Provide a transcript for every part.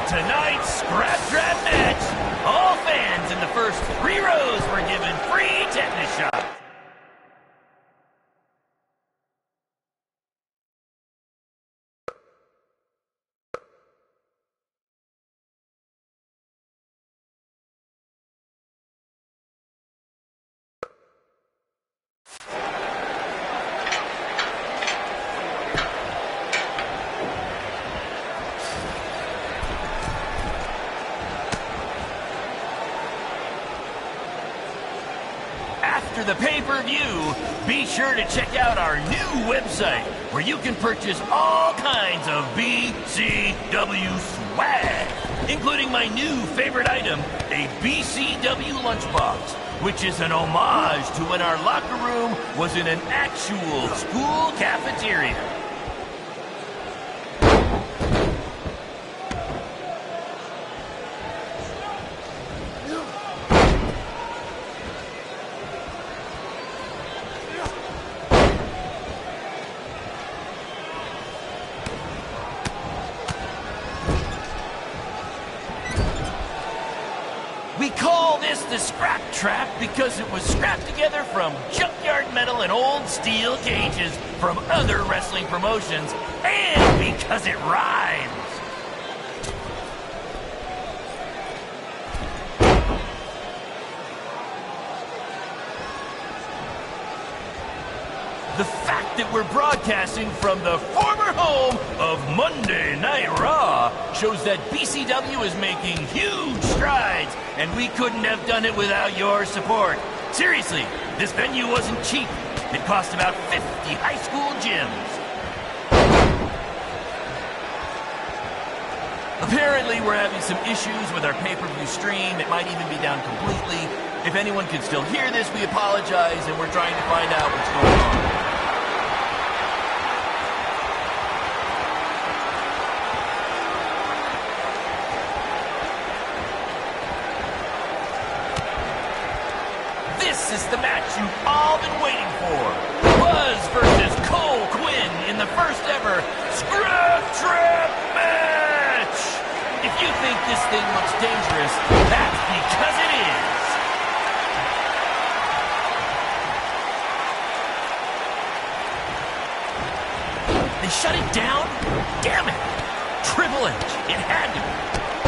Tonight's Scrap Trap match. All fans in the first 3 rows were given free tetanus shots. After the pay-per-view, be sure to check out our new website where you can purchase all kinds of BCW swag, including my new favorite item, a BCW lunchbox, which is an homage to when our locker room was in an actual school cafeteria. We call this the Scrap Trap because it was scrapped together from junkyard metal and old steel cages from other wrestling promotions, and because it rhymes. The fact that we're broadcasting from the former home of Monday Night Raw shows that BCW is making huge strides, and we couldn't have done it without your support. Seriously, this venue wasn't cheap. It cost about 50 high school gyms. Apparently, we're having some issues with our pay-per-view stream. It might even be down completely. If anyone can still hear this, we apologize, and we're trying to find out what's going on. This is the match you've all been waiting for. Buzz versus Cole Quinn in the first ever Scrap Trap match. If you think this thing looks dangerous, that's because it is. They shut it down? Damn it! Triple H, it had to be.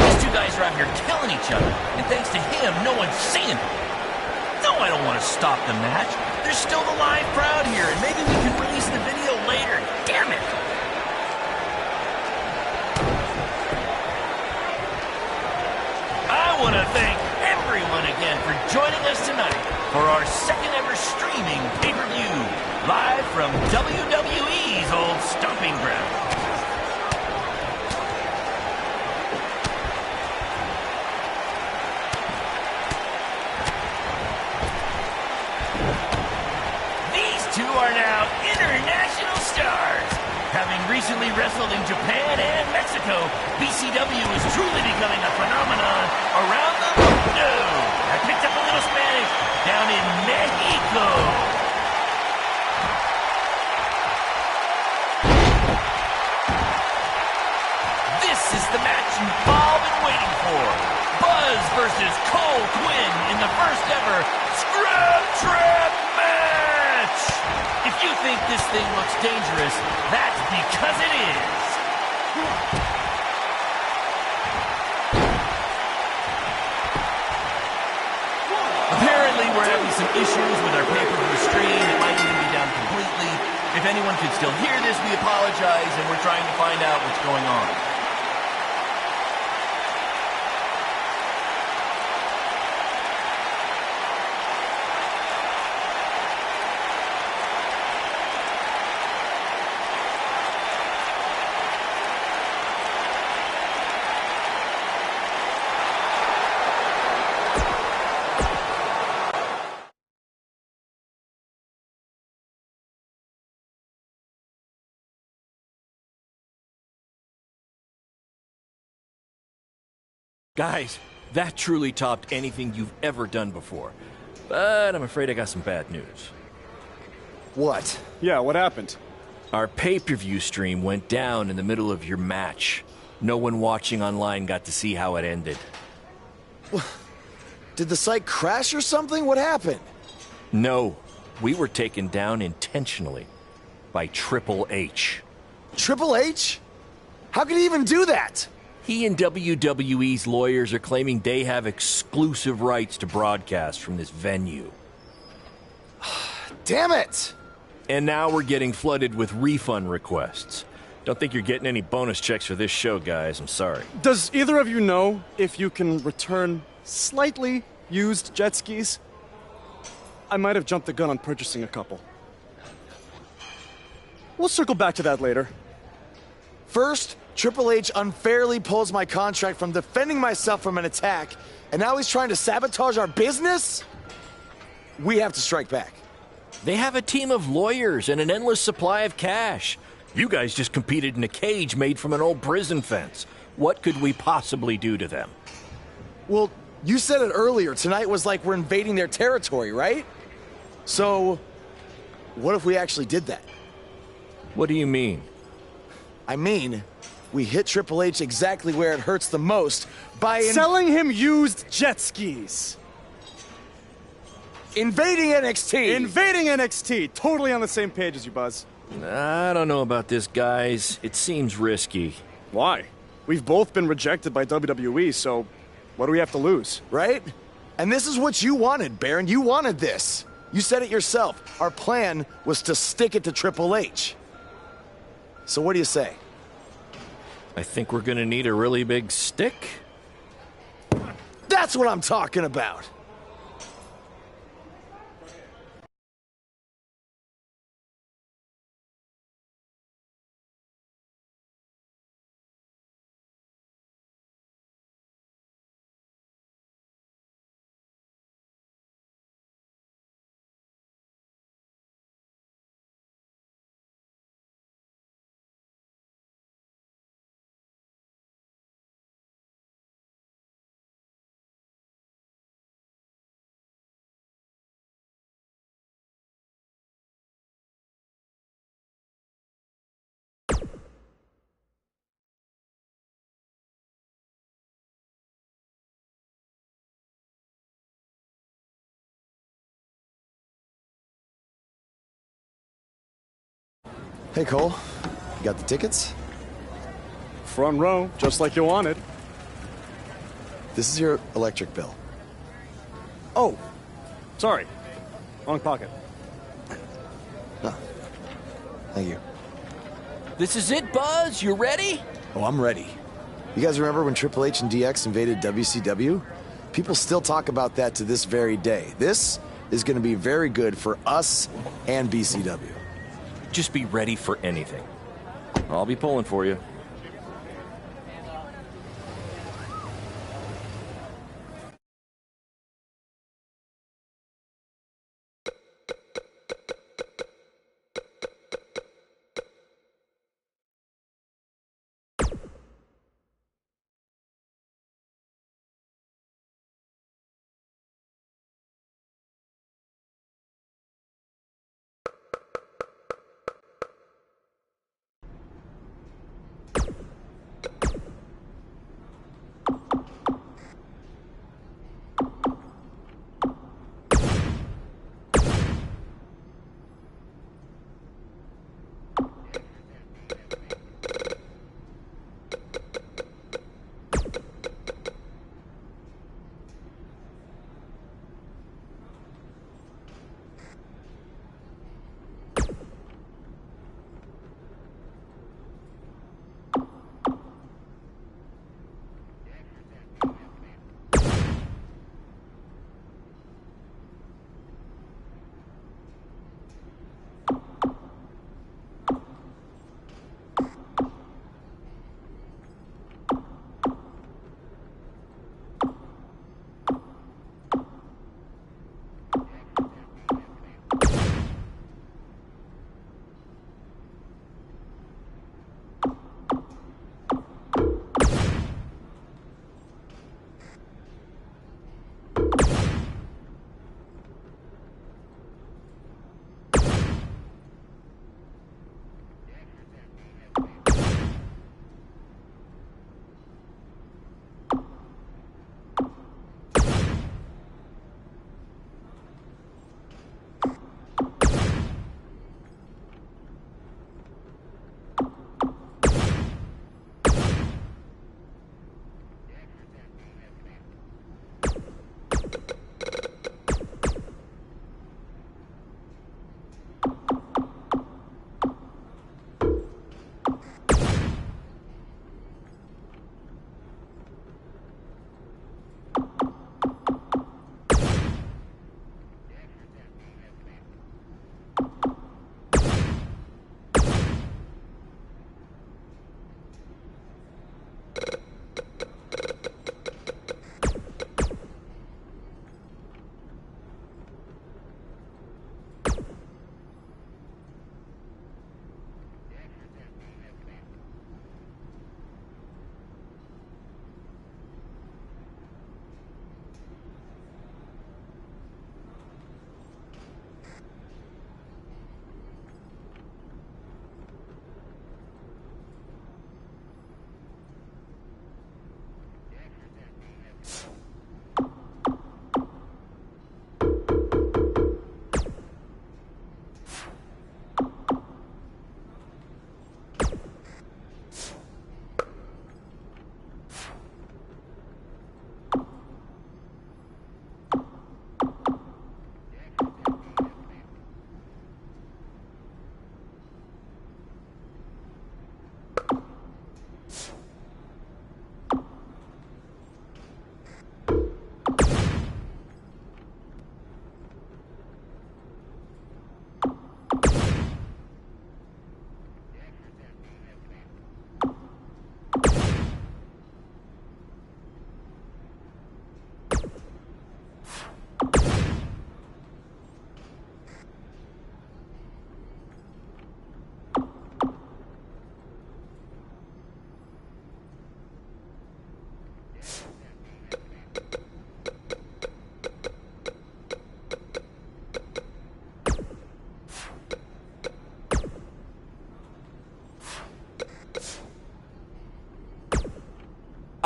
These two guys are out here killing each other, and thanks to him, no one's seeing it. No, I don't want to stop the match. There's still the live crowd here, and maybe we can release the video later. Damn it! I want to thank everyone again for joining us tonight for our second ever streaming pay-per-view, live from WWE's old stomping ground. Are now international stars. Having recently wrestled in Japan and Mexico, BCW is truly becoming a phenomenon around the mundo. I picked up a little Spanish down in Mexico. This is the match you've all been waiting for. Buzz versus Cole Quinn in the first ever Scrap Trap match. If you think this thing looks dangerous, that's because it is. Apparently, we're having some issues with our pay-per-view stream. It might even be down completely. If anyone can still hear this, we apologize, and we're trying to find out what's going on. Guys, that truly topped anything you've ever done before. But I'm afraid I got some bad news. What? Yeah, what happened? Our pay-per-view stream went down in the middle of your match. No one watching online got to see how it ended. Did the site crash or something? What happened? No, we were taken down intentionally by Triple H. Triple H? How could he even do that? He and WWE's lawyers are claiming they have exclusive rights to broadcast from this venue. Damn it! And now we're getting flooded with refund requests. Don't think you're getting any bonus checks for this show, guys. I'm sorry. Does either of you know if you can return slightly used jet skis? I might have jumped the gun on purchasing a couple. We'll circle back to that later. First, Triple H unfairly pulls my contract from defending myself from an attack, and now he's trying to sabotage our business? We have to strike back. They have a team of lawyers and an endless supply of cash. You guys just competed in a cage made from an old prison fence. What could we possibly do to them? Well, you said it earlier. Tonight was like we're invading their territory, right? So, what if we actually did that? What do you mean? I mean, we hit Triple H exactly where it hurts the most by Selling him used jet skis. invading NXT. Invading NXT. Totally on the same page as you, Buzz. I don't know about this, guys. It seems risky. Why? We've both been rejected by WWE, so what do we have to lose? Right? And this is what you wanted, Baron. You wanted this. You said it yourself. Our plan was to stick it to Triple H. So what do you say? I think we're gonna need a really big stick. That's what I'm talking about. Hey, Cole. You got the tickets? Front row, just like you wanted. This is your electric bill. Oh, sorry. Wrong pocket. Thank you. This is it, Buzz. You ready? Oh, I'm ready. You guys remember when Triple H and DX invaded WCW? People still talk about that to this very day. This is going to be very good for us and BCW. Just be ready for anything. I'll be pulling for you.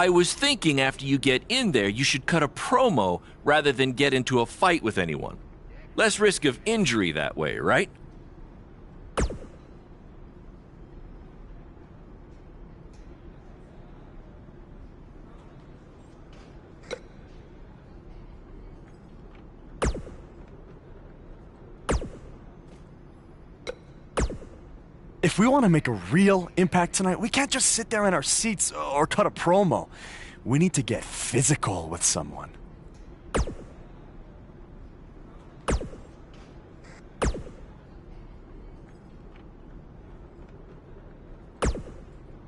I was thinking after you get in there, you should cut a promo rather than get into a fight with anyone. Less risk of injury that way, right? If we want to make a real impact tonight, we can't just sit there in our seats or cut a promo. We need to get physical with someone.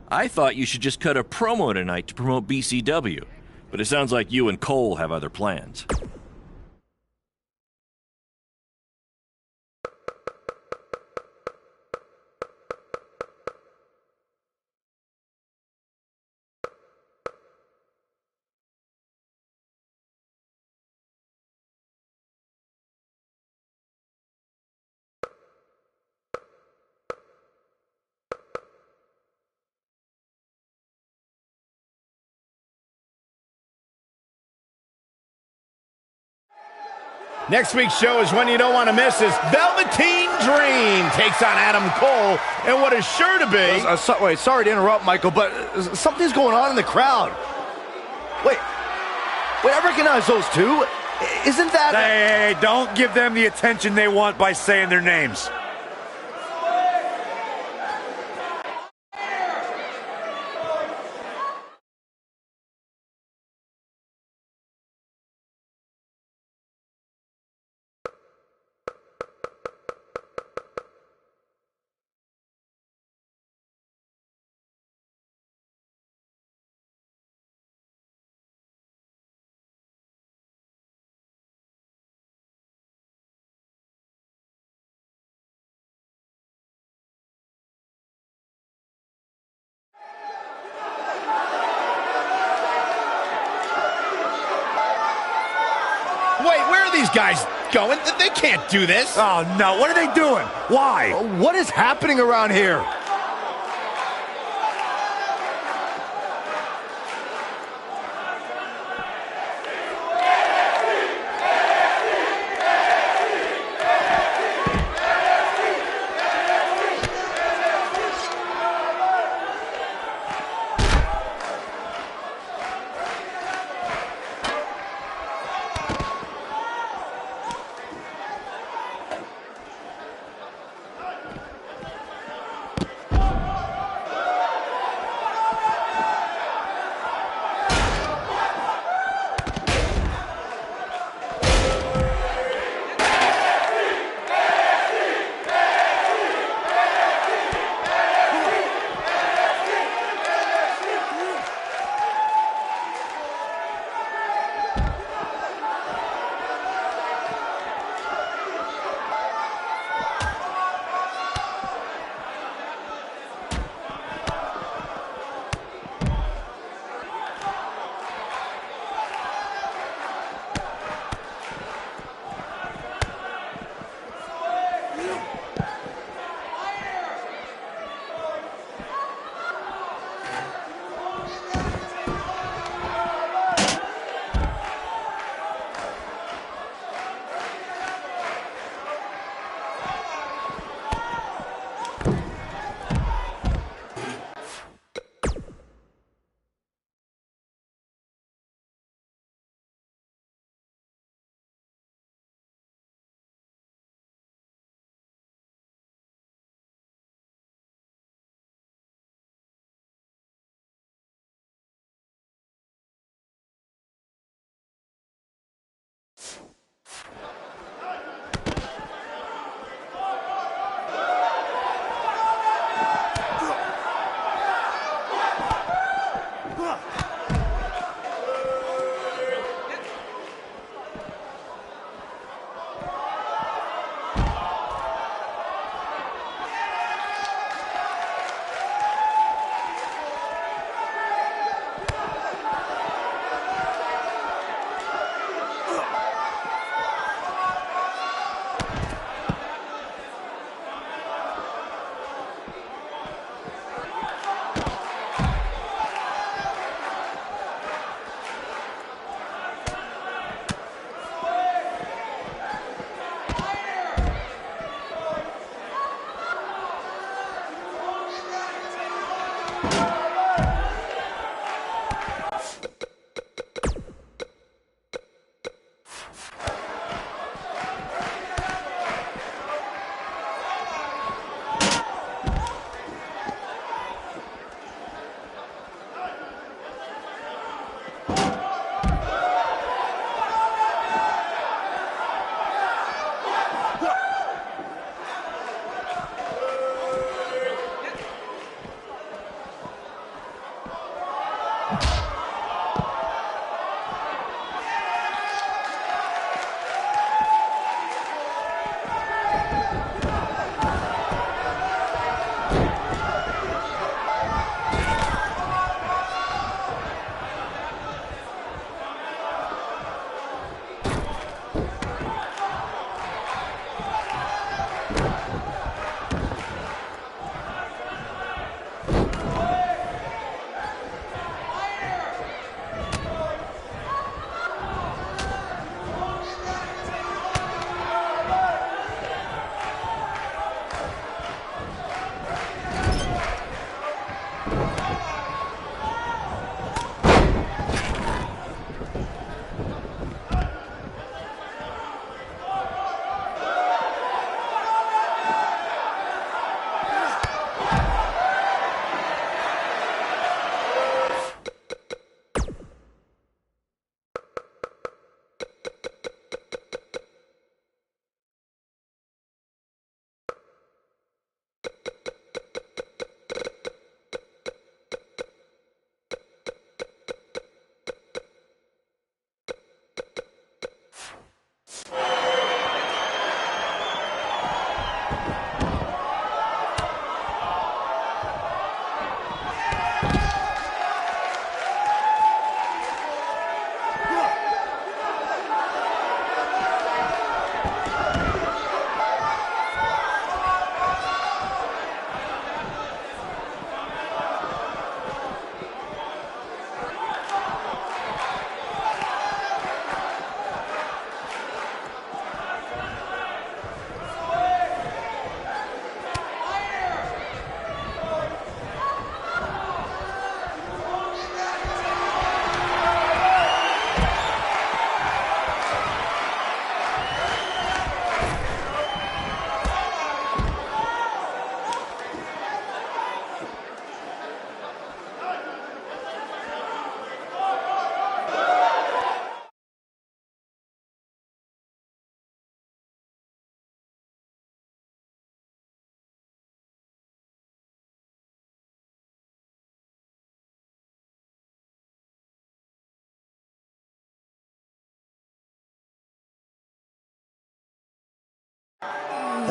I thought you should just cut a promo tonight to promote BCW, but it sounds like you and Cole have other plans. Next week's show is one you don't want to miss as Velveteen Dream takes on Adam Cole and what is sure to be... Wait, sorry to interrupt, Michael, but something's going on in the crowd. Wait, I recognize those two. Isn't that... Hey, don't give them the attention they want by saying their names. Wait, where are these guys going? They can't do this. Oh, no. What are they doing? Why? What is happening around here?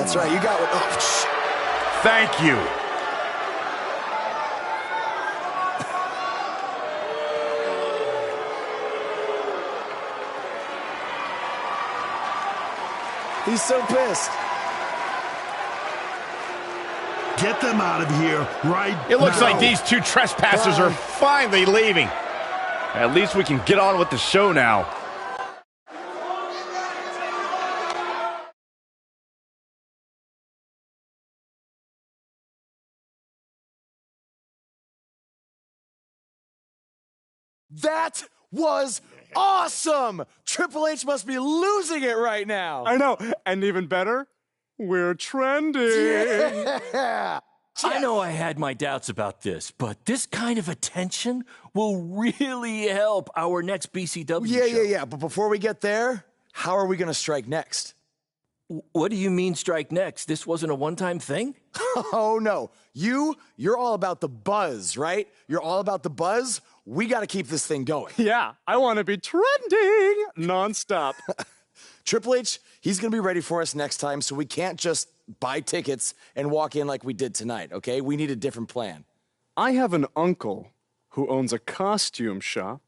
That's right, you got what. Oh, Thank you. he's so pissed. Get them out of here right now. It looks like these two trespassers are finally leaving. At least we can get on with the show now. That was awesome! Triple H must be losing it right now. I know. And even better, we're trending. Yeah. I know I had my doubts about this, but this kind of attention will really help our next BCW show. Yeah. But before we get there, how are we going to strike next? What do you mean strike next? This wasn't a one-time thing? Oh, no. You're all about the buzz, right? You're all about the buzz. We got to keep this thing going. Yeah, I want to be trending nonstop. Triple H, he's going to be ready for us next time, so we can't just buy tickets and walk in like we did tonight, okay? We need a different plan. I have an uncle who owns a costume shop.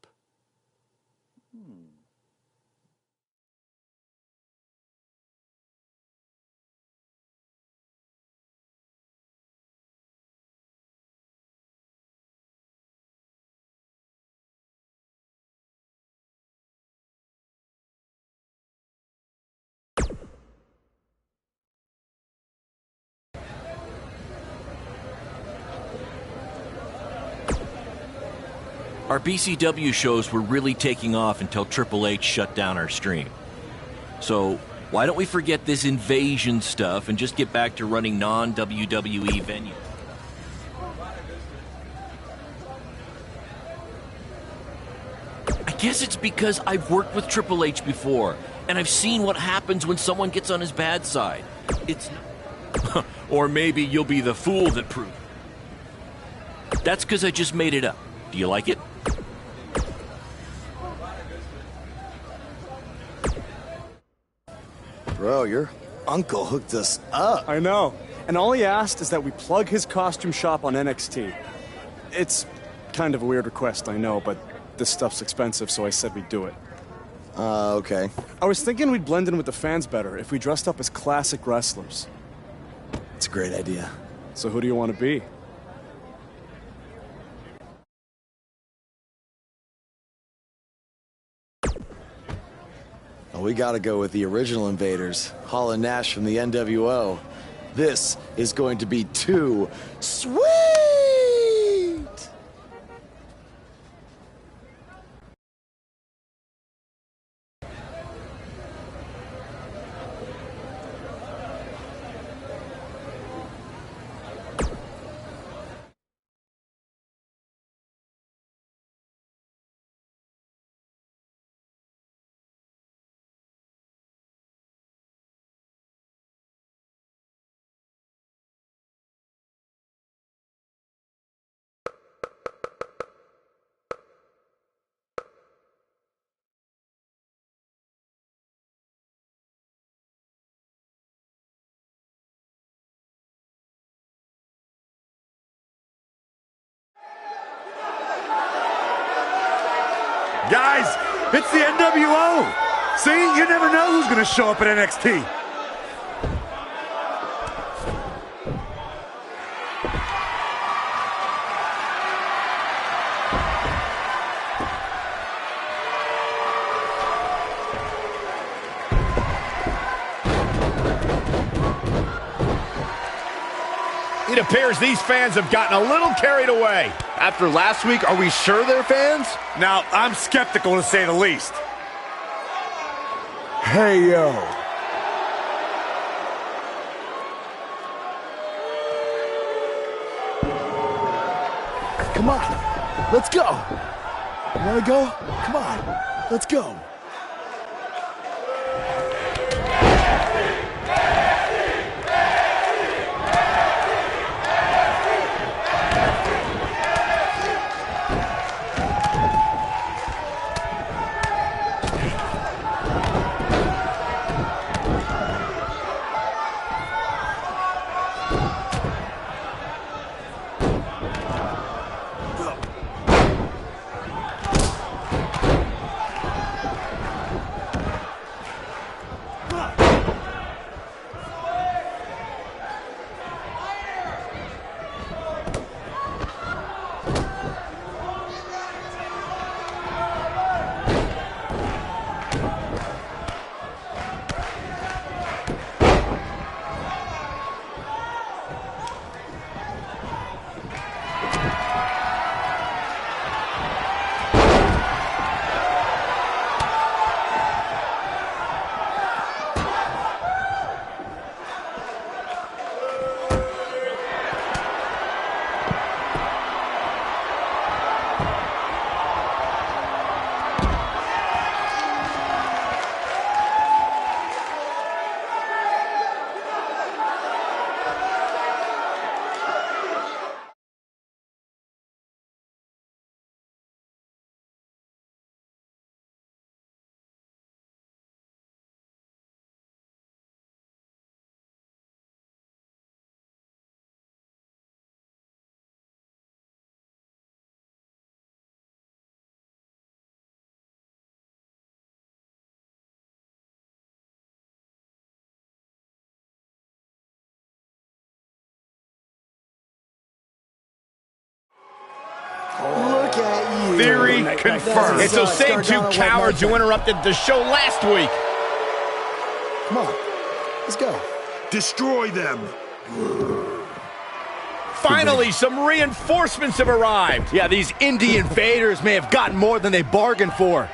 Our BCW shows were really taking off until Triple H shut down our stream. So why don't we forget this invasion stuff and just get back to running non-WWE venues? I guess it's because I've worked with Triple H before, and I've seen what happens when someone gets on his bad side. It's... Or maybe you'll be the fool that proves it. That's because I just made it up. Do you like it? Bro, your uncle hooked us up. I know. And all he asked is that we plug his costume shop on NXT. It's kind of a weird request, I know, but this stuff's expensive, so I said we'd do it. Okay. I was thinking we'd blend in with the fans better if we dressed up as classic wrestlers. It's a great idea. So who do you want to be? Well, we gotta go with the original invaders, Hall and Nash from the NWO. This is going to be too sweet! Guys, it's the NWO. See, you never know who's going to show up at NXT. It appears these fans have gotten a little carried away. After last week, are we sure they're fans? Now, I'm skeptical to say the least. Hey, yo. Come on, let's go. You wanna go? Come on, let's go. at you. Theory confirmed. It's those same two Gargano cowards who White interrupted the show last week. Come on, let's go. Destroy them. Finally, some reinforcements have arrived. Yeah, these indie invaders may have gotten more than they bargained for.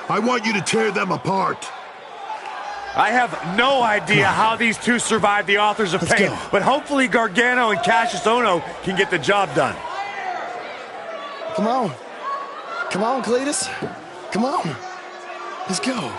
I want you to tear them apart. I have no idea how these two survived the Authors of Pain, but hopefully Gargano and Cassius Ohno can get the job done. Come on. Come on, Cletus. Come on. Let's go.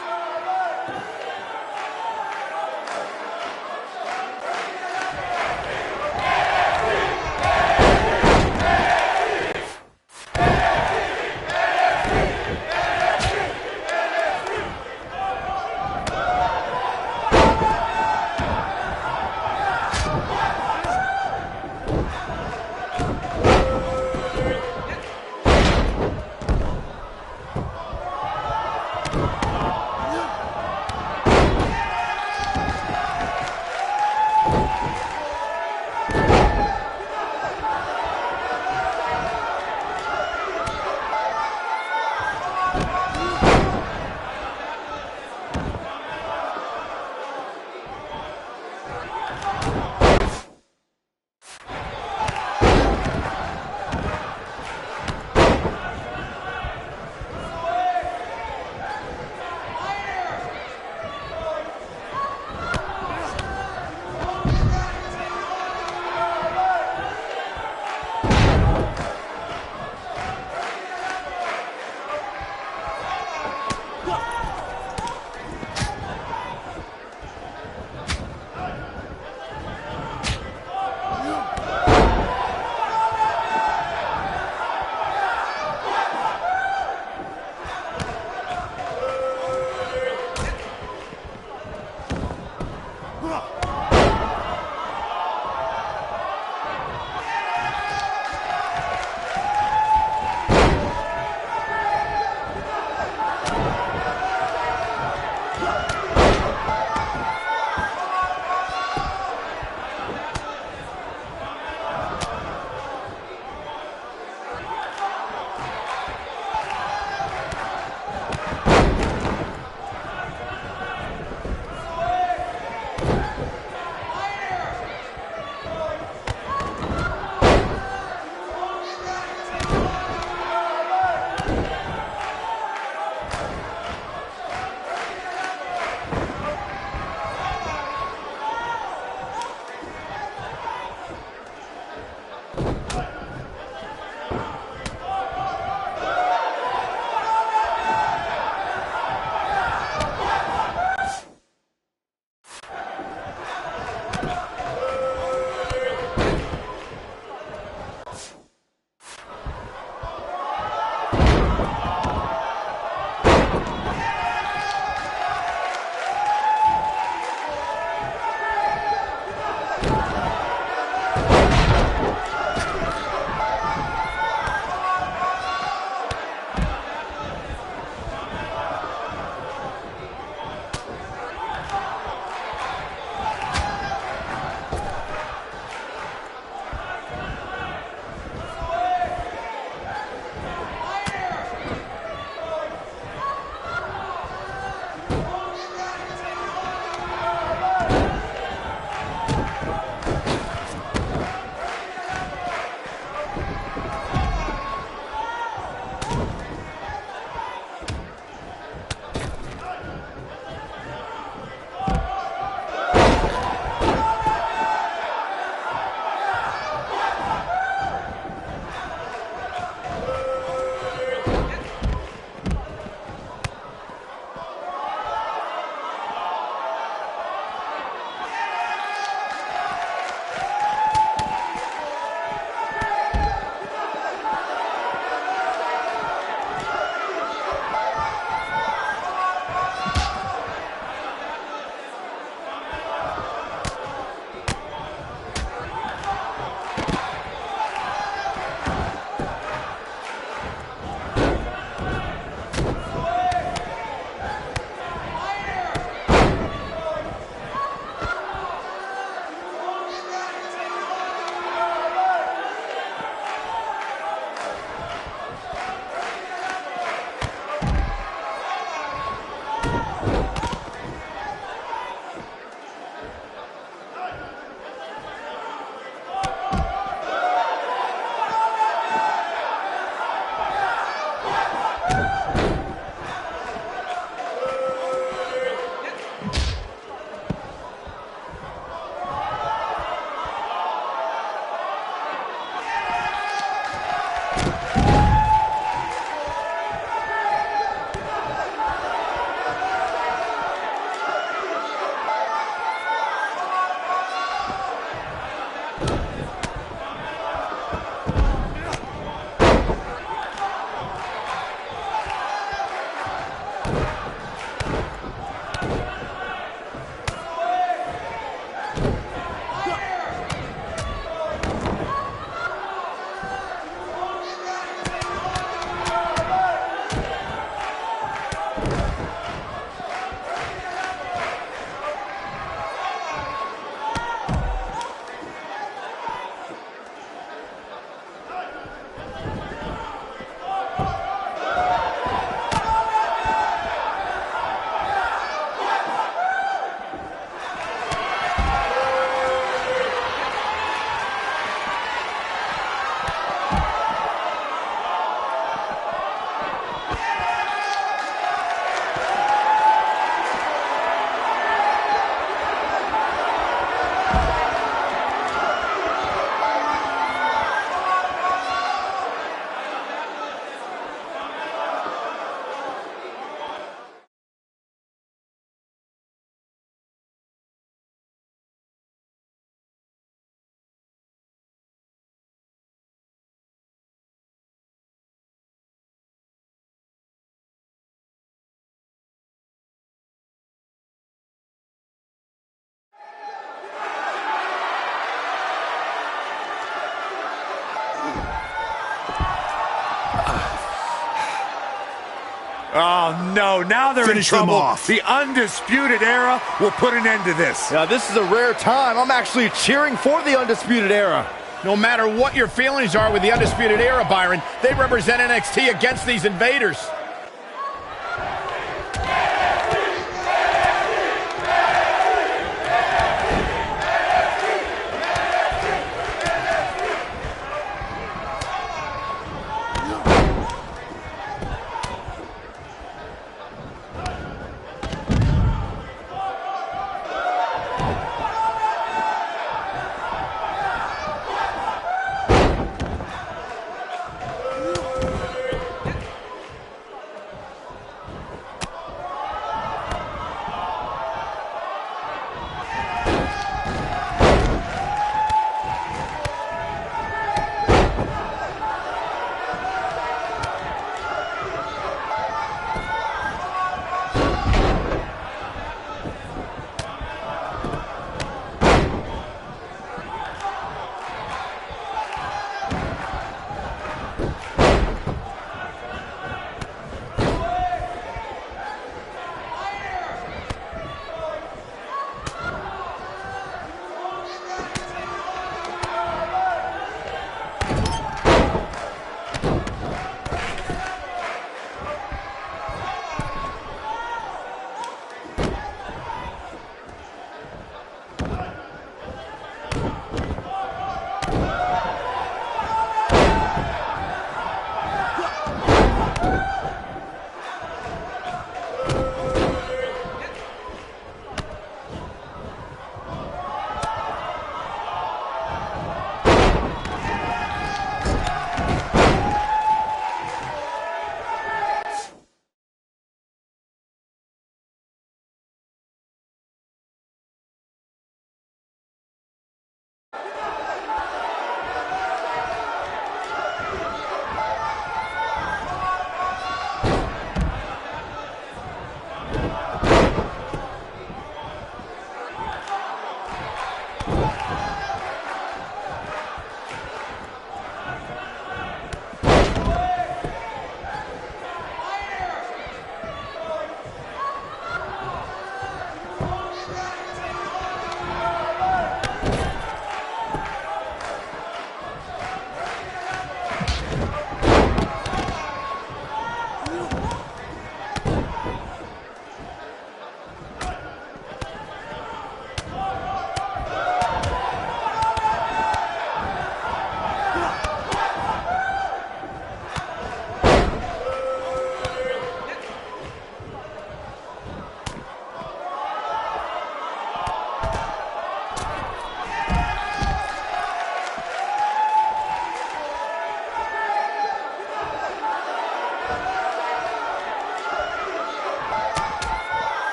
Oh, no, now they're Finish in them trouble. off. The Undisputed Era will put an end to this. Now, this is a rare time. I'm actually cheering for the Undisputed Era. No matter what your feelings are with the Undisputed Era, Byron, they represent NXT against these invaders.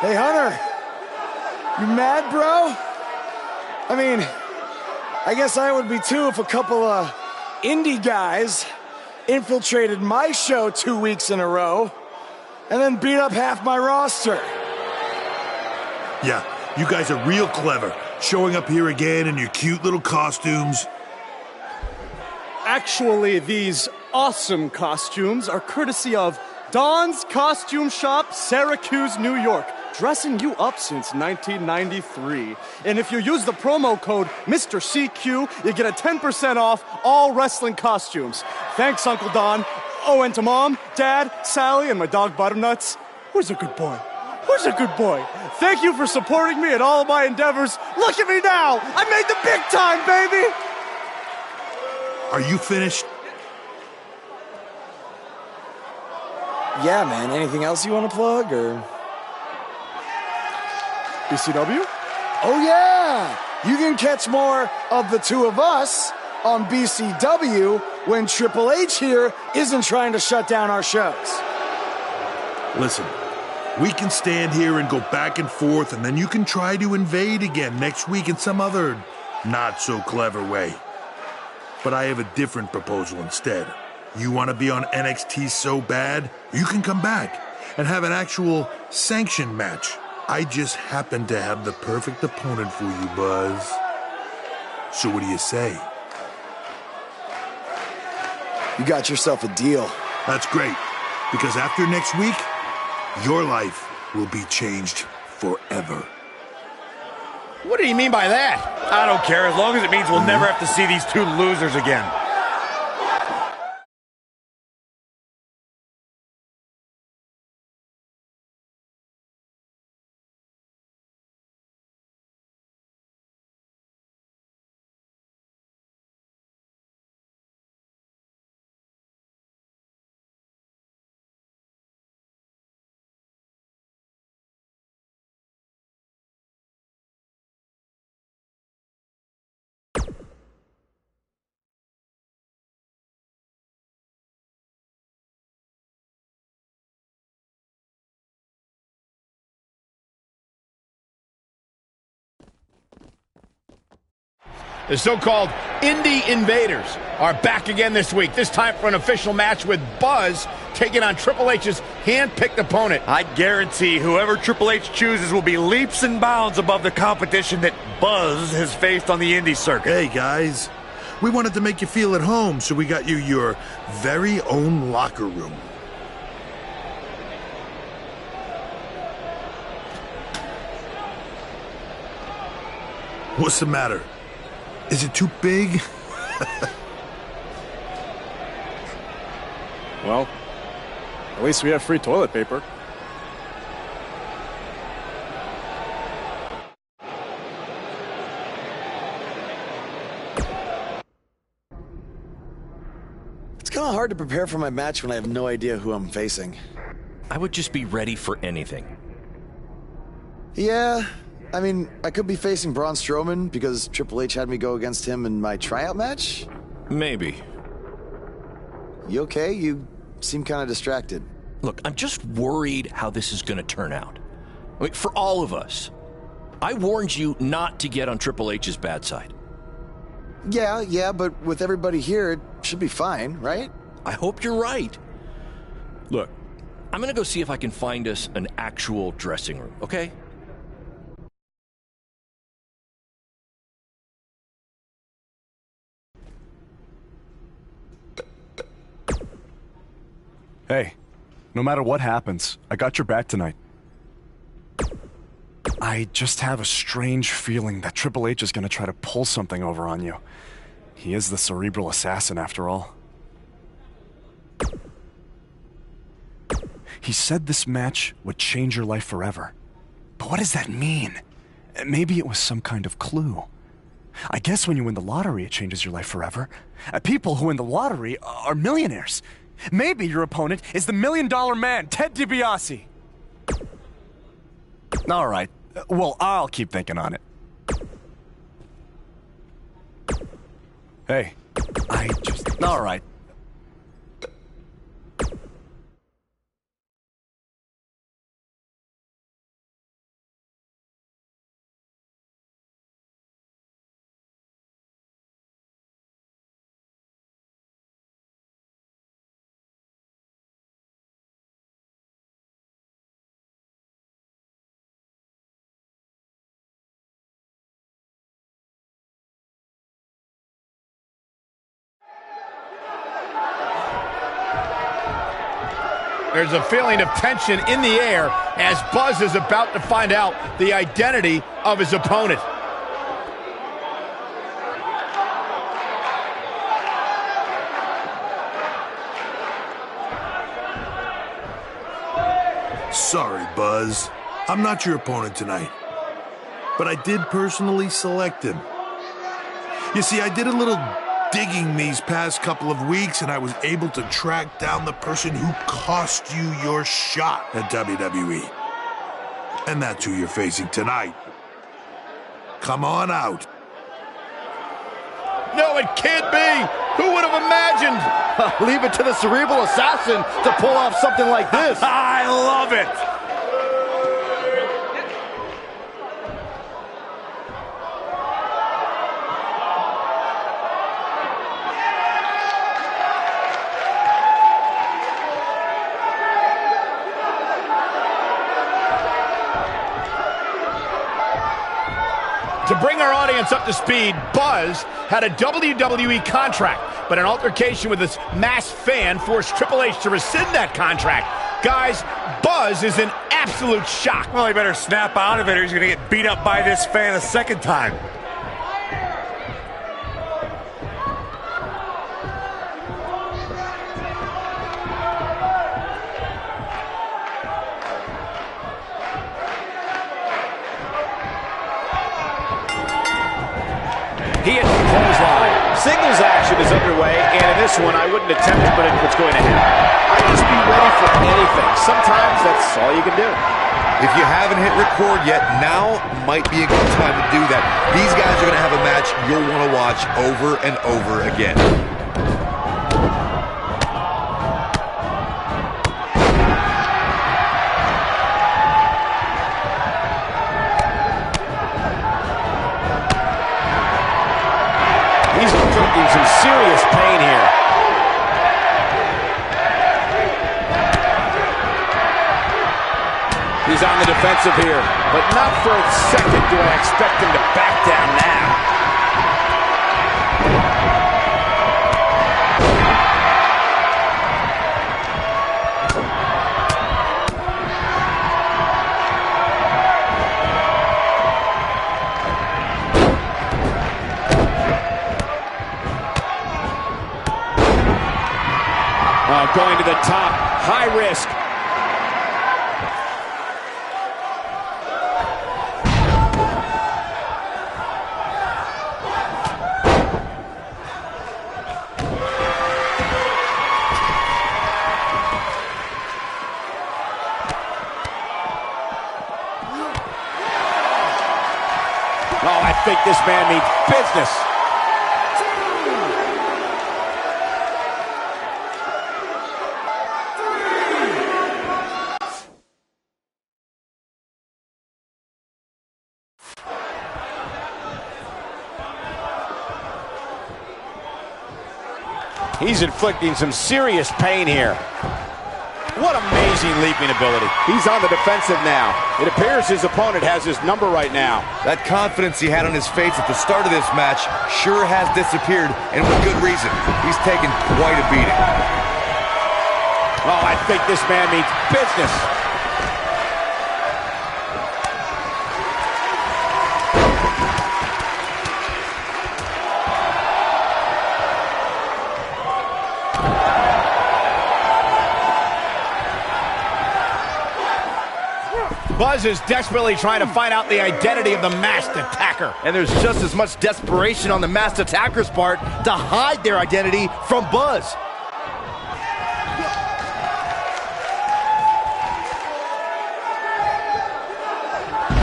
Hey, Hunter. You mad, bro? I mean, I guess I would be too if a couple of indie guys infiltrated my show 2 weeks in a row and then beat up half my roster. Yeah, you guys are real clever. Showing up here again in your cute little costumes. Actually, these awesome costumes are courtesy of Don's Costume Shop, Syracuse, New York. Dressing you up since 1993. And if you use the promo code Mr. CQ, you get a 10% off all wrestling costumes. Thanks, Uncle Don. Oh, and to Mom, Dad, Sally, and my dog Butternuts. Who's a good boy? Who's a good boy? Thank you for supporting me in all of my endeavors. Look at me now! I made the big time, baby! Are you finished? Yeah, man. Anything else you want to plug, or...? BCW? Oh, yeah! You can catch more of the two of us on BCW when Triple H here isn't trying to shut down our shows. Listen, we can stand here and go back and forth, and then you can try to invade again next week in some other not-so-clever way. But I have a different proposal instead. You want to be on NXT so bad, you can come back and have an actual sanctioned match. I just happen to have the perfect opponent for you, Buzz. So what do you say? You got yourself a deal. That's great, because after next week, your life will be changed forever. What do you mean by that? I don't care, as long as it means we'll never have to see these two losers again. The so-called Indie Invaders are back again this week, this time for an official match with Buzz taking on Triple H's hand-picked opponent. I guarantee whoever Triple H chooses will be leaps and bounds above the competition that Buzz has faced on the indie circuit. Hey, guys. We wanted to make you feel at home, so we got you your very own locker room. What's the matter? Is it too big? Well, at least we have free toilet paper. It's kind of hard to prepare for my match when I have no idea who I'm facing. I would just be ready for anything. Yeah, I mean, I could be facing Braun Strowman because Triple H had me go against him in my tryout match. Maybe. You okay? You seem kind of distracted. Look, I'm just worried how this is going to turn out. I mean, for all of us. I warned you not to get on Triple H's bad side. Yeah, but with everybody here, it should be fine, right? I hope you're right. Look, I'm going to go see if I can find us an actual dressing room, okay? Hey, no matter what happens, I got your back tonight. I just have a strange feeling that Triple H is going to try to pull something over on you. He is the cerebral assassin, after all. He said this match would change your life forever. But what does that mean? Maybe it was some kind of clue. I guess when you win the lottery, it changes your life forever. People who win the lottery are millionaires. Maybe your opponent is the $1 Million Man, Ted DiBiase. All right. Well, I'll keep thinking on it. Hey, all right. There's a feeling of tension in the air as Buzz is about to find out the identity of his opponent. Sorry, Buzz. I'm not your opponent tonight. But I did personally select him. You see, I did a little digging these past couple of weeks, and I was able to track down the person who cost you your shot at WWE. And that's who you're facing tonight. Come on out. No, it can't be. Who would have imagined? Leave it to the cerebral assassin to pull off something like this. I love it. To bring our audience up to speed, Buzz had a WWE contract, but an altercation with this masked fan forced Triple H to rescind that contract. Guys, Buzz is in absolute shock. Well, he better snap out of it or he's going to get beat up by this fan a second time. He hit the clothesline. Singles action is underway, and in this one, I wouldn't attempt to predict what's going to happen. I'd just be ready for anything. Sometimes that's all you can do. If you haven't hit record yet, now might be a good time to do that. These guys are going to have a match you'll want to watch over and over again. In some serious pain here. He's on the defensive here, but not for a second do I expect him to back down now. Going to the top, high risk. I think this man means business. He's inflicting some serious pain here. What amazing leaping ability. He's on the defensive now. It appears his opponent has his number right now. That confidence he had on his face at the start of this match sure has disappeared, and with good reason. He's taken quite a beating. Oh, I think this man means business. Buzz is desperately trying to find out the identity of the masked attacker. And there's just as much desperation on the masked attacker's part to hide their identity from Buzz.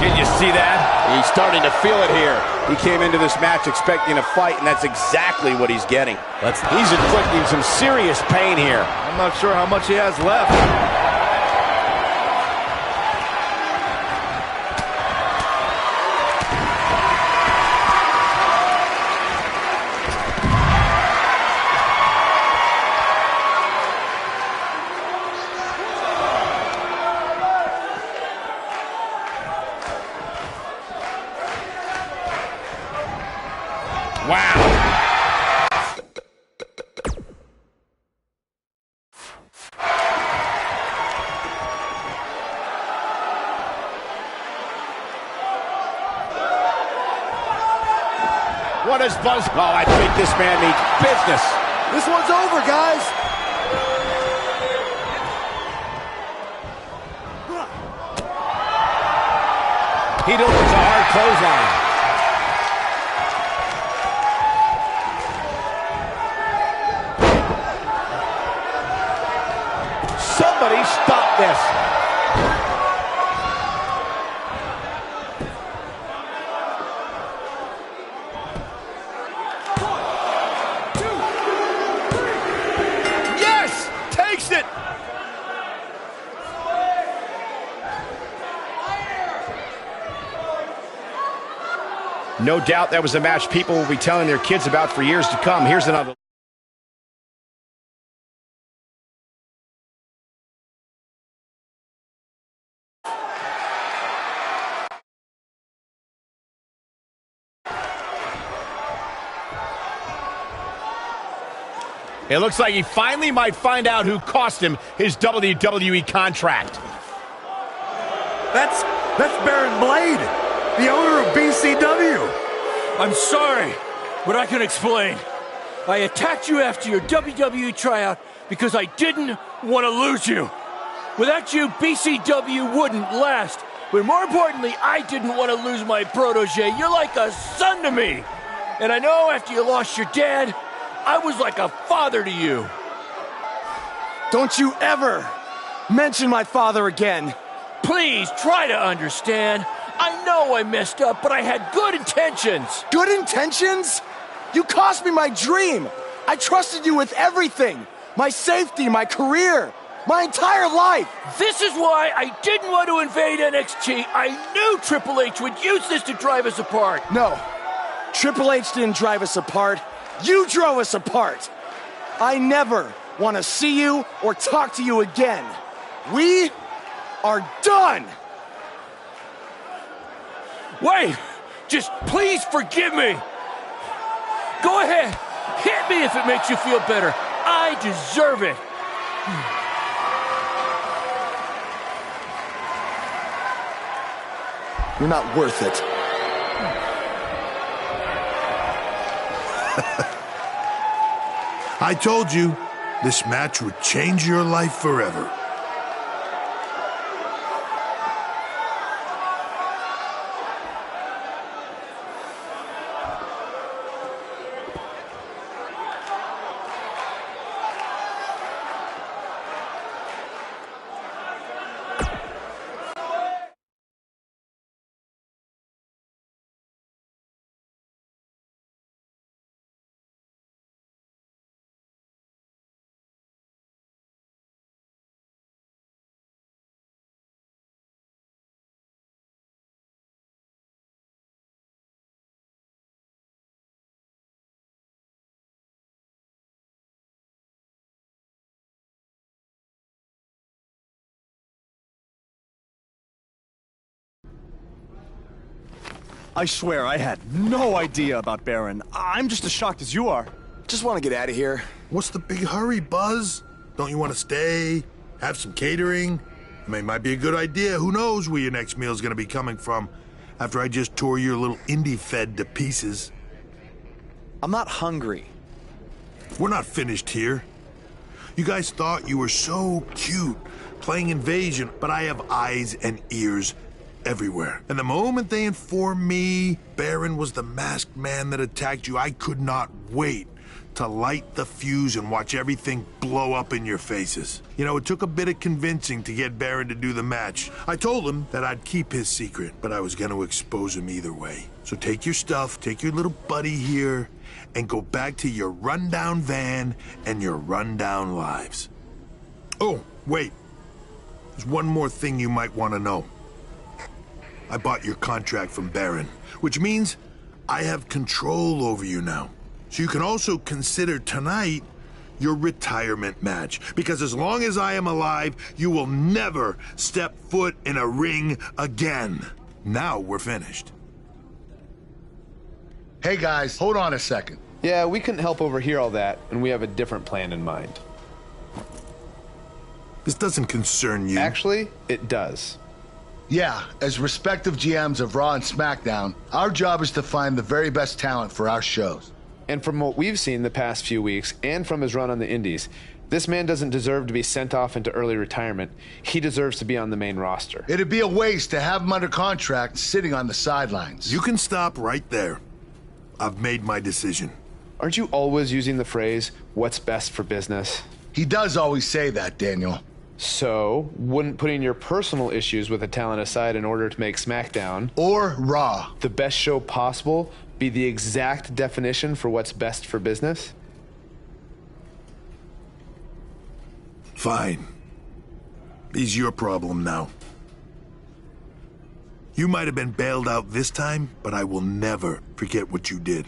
Did you see that? He's starting to feel it here. He came into this match expecting a fight, and that's exactly what he's getting. He's inflicting some serious pain here. I'm not sure how much he has left. Wow. What is Buzz? Oh, I think this man means business. This one's over, guys. He delivers a hard clothesline. Somebody stop this. Yes! Takes it! No doubt that was a match people will be telling their kids about for years to come. Here's another. It looks like he finally might find out who cost him his WWE contract. That's Baron Blade, the owner of BCW. I'm sorry, but I can explain. I attacked you after your WWE tryout because I didn't want to lose you. Without you, BCW wouldn't last. But more importantly, I didn't want to lose my protege. You're like a son to me. And I know after you lost your dad, I was like a father to you. Don't you ever mention my father again. Please try to understand. I know I messed up, but I had good intentions. Good intentions? You cost me my dream. I trusted you with everything. My safety, my career, my entire life. This is why I didn't want to invade NXT. I knew Triple H would use this to drive us apart. No, Triple H didn't drive us apart. You drove us apart. I never want to see you or talk to you again. We are done. Wait, just please forgive me. Go ahead, hit me if it makes you feel better. I deserve it. You're not worth it. I told you, this match would change your life forever. I swear I had no idea about Baron. I'm just as shocked as you are. Just want to get out of here. What's the big hurry, Buzz? Don't you want to stay? Have some catering? I mean, it might be a good idea. Who knows where your next meal's gonna be coming from after I just tore your little indie fed to pieces. I'm not hungry. We're not finished here. You guys thought you were so cute playing Invasion, but I have eyes and ears everywhere. And the moment they informed me Baron was the masked man that attacked you, I could not wait to light the fuse and watch everything blow up in your faces. You know, it took a bit of convincing to get Baron to do the match. I told him that I'd keep his secret, but I was going to expose him either way. So take your stuff, take your little buddy here, and go back to your rundown van and your rundown lives. Oh, wait. There's one more thing you might want to know. I bought your contract from Baron, which means I have control over you now. So you can also consider tonight your retirement match, because as long as I am alive, you will never step foot in a ring again. Now we're finished. Hey guys, hold on a second. Yeah, we couldn't help overhear all that, and we have a different plan in mind. This doesn't concern you. Actually, it does. Yeah, as respective GMs of Raw and SmackDown, our job is to find the very best talent for our shows. And from what we've seen the past few weeks, and from his run on the Indies, this man doesn't deserve to be sent off into early retirement. He deserves to be on the main roster. It'd be a waste to have him under contract sitting on the sidelines. You can stop right there. I've made my decision. Aren't you always using the phrase, what's best for business? He does always say that, Daniel. So, wouldn't putting your personal issues with a talent aside in order to make SmackDown, or Raw, the best show possible, be the exact definition for what's best for business? Fine. It's your problem now. You might have been bailed out this time, but I will never forget what you did.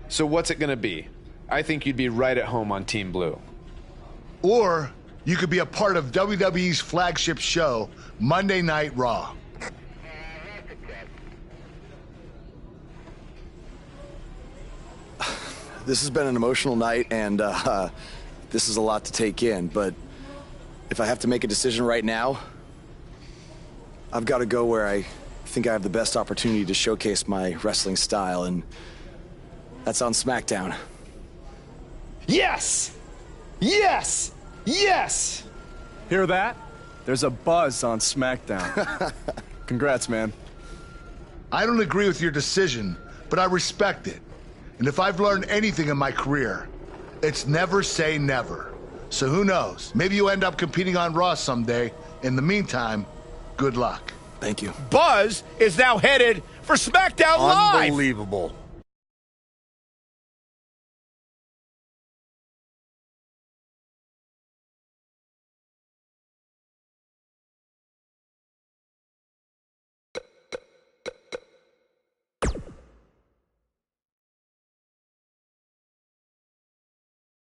So what's it gonna be? I think you'd be right at home on Team Blue. Or you could be a part of WWE's flagship show, Monday Night Raw. This has been an emotional night, and this is a lot to take in, but if I have to make a decision right now, I've got to go where I think I have the best opportunity to showcase my wrestling style, and that's on SmackDown. Yes! Yes! Yes! Hear that? There's a buzz on SmackDown. Congrats, man. I don't agree with your decision, but I respect it. And if I've learned anything in my career, it's never say never. So who knows? Maybe you'll end up competing on Raw someday. In the meantime, good luck. Thank you. Buzz is now headed for SmackDown Live. Unbelievable.